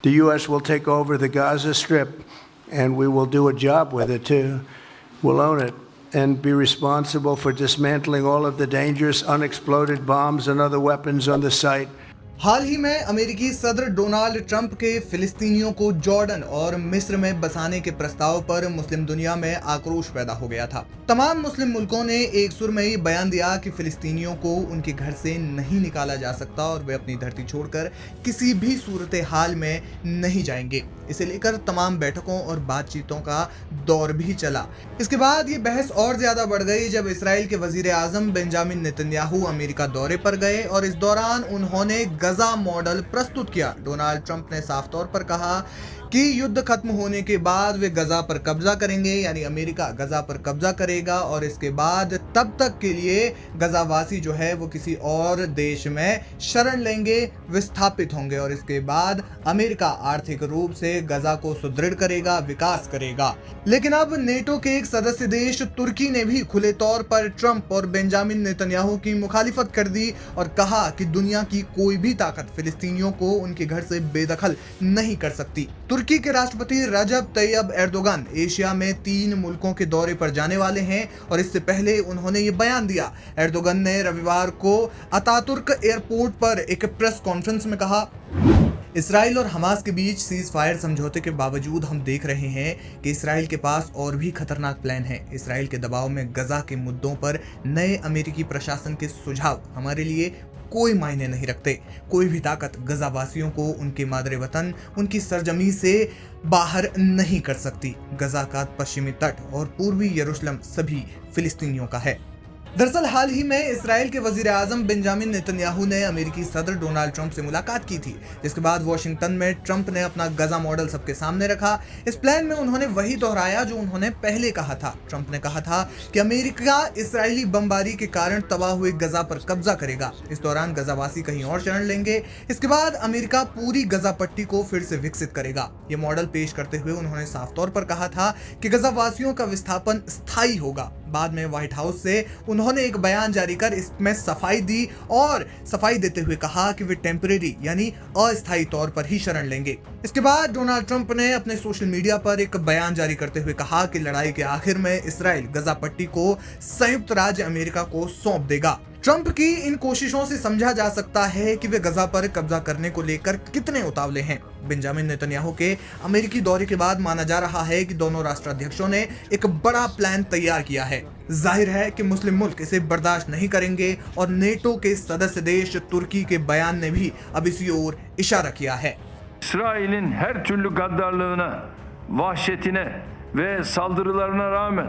The U.S. will take over the Gaza Strip, and we will do a job with it too. We'll own it and be responsible for dismantling all of the dangerous unexploded bombs and other weapons on the site. हाल ही में अमेरिकी सदर Donald Trump के फिलिस्तीनियों को Jordan और मिस्र में बसाने के प्रस्ताव पर मुस्लिम दुनिया में आक्रोश पैदा हो गया था। तमाम मुस्लिम मुल्कों ने एक सुर में ही बयान दिया कि फिलिस्तीनियों को उनके घर से नहीं निकाला जा सकता और वे अपनी धरती छोड़कर किसी भी सूरत हाल में नहीं जाएंगे। इसे लेकर तमाम बैठकों और बातचीतों का दौर भी चला। इसके बाद ये बहस और ज्यादा बढ़ गई जब इसराइल के वजीर आजम बेंजामिन नेतन्याहू अमेरिका दौरे पर गए और इस दौरान उन्होंने गजा मॉडल प्रस्तुत किया। डोनाल्ड ट्रंप ने साफ तौर पर कहा कि युद्ध खत्म होने के बाद वे गजा पर कब्जा करेंगे, यानी अमेरिका गजा पर कब्जा करेगा और इसके बाद तब तक के लिए गजावासी जो है वो किसी और देश में शरण लेंगे, विस्थापित होंगे और इसके बाद अमेरिका आर्थिक रूप से गजा को सुदृढ़ करेगा, विकास करेगा। लेकिन अब नेटो के एक सदस्य देश तुर्की ने भी खुले तौर पर ट्रंप और बेंजामिन नेतन्याहू की मुखालिफत कर दी और कहा कि दुनिया की कोई भी ताकत फिलिस्तीनियों को उनके घर से बेदखल नहीं कर सकती। तुर्की के राष्ट्रपति रजब तैयब एर्दोगन एशिया में 3 मुल्कों के दौरे पर जाने वाले हैं और इससे पहले उन्होंने ये बयान दिया। एर्दोगन ने रविवार को अतातुर्क एयरपोर्ट पर एक प्रेस कॉन्फ्रेंस में कहा, इसराइल और हमास के बीच सीज फायर समझौते के बावजूद हम देख रहे हैं कि इसराइल के पास और भी खतरनाक प्लान है। इसराइल के दबाव में गजा के मुद्दों पर नए अमेरिकी प्रशासन के सुझाव हमारे लिए कोई मायने नहीं रखते। कोई भी ताकत गजावासियों को उनके मादरे वतन, उनकी सरजमी से बाहर नहीं कर सकती। गजा का पश्चिमी तट और पूर्वी यरूशलेम सभी फिलिस्तीनियों का है। दरअसल हाल ही में इसराइल के वजीर आजम बेंजामिन नेतन्याहू ने अमेरिकी सदर डोनाल्ड ट्रंप से मुलाकात की थी, जिसके बाद वॉशिंगटन में ट्रंप ने अपना गजा मॉडल सबके सामने रखा। इस प्लान में उन्होंने वही दोहराया जो उन्होंने पहले कहा था। ट्रंप ने कहा था कि अमेरिका इसराइली बमबारी के कारण तबाह हुए गजा पर कब्जा करेगा। इस दौरान गजावासी कहीं और शरण लेंगे। इसके बाद अमेरिका पूरी गजा पट्टी को फिर से विकसित करेगा। ये मॉडल पेश करते हुए उन्होंने साफ तौर पर कहा था कि गजावासियों का विस्थापन स्थायी होगा। बाद में व्हाइट हाउस से उन्होंने एक बयान जारी कर इसमें सफाई दी और सफाई देते हुए कहा कि वे टेम्परेरी यानी अस्थायी तौर पर ही शरण लेंगे। इसके बाद डोनाल्ड ट्रंप ने अपने सोशल मीडिया पर एक बयान जारी करते हुए कहा कि लड़ाई के आखिर में इसराइल गजा पट्टी को संयुक्त राज्य अमेरिका को सौंप देगा। ट्रंप की इन कोशिशों से समझा जा सकता है कि वे गजा पर कब्जा करने को लेकर कितने उतावले हैं। बेंजामिन नेतन्याहू के अमेरिकी दौरे के बाद माना जा रहा है कि दोनों राष्ट्राध्यक्षों ने एक बड़ा प्लान तैयार किया है। जाहिर है कि मुस्लिम मुल्क इसे बर्दाश्त नहीं करेंगे और नेटो के सदस्य देश तुर्की के बयान ने भी अब इसी ओर इशारा किया है। İsrail'in her türlü gaddarlığına, vahşetine ve saldırılarına rağmen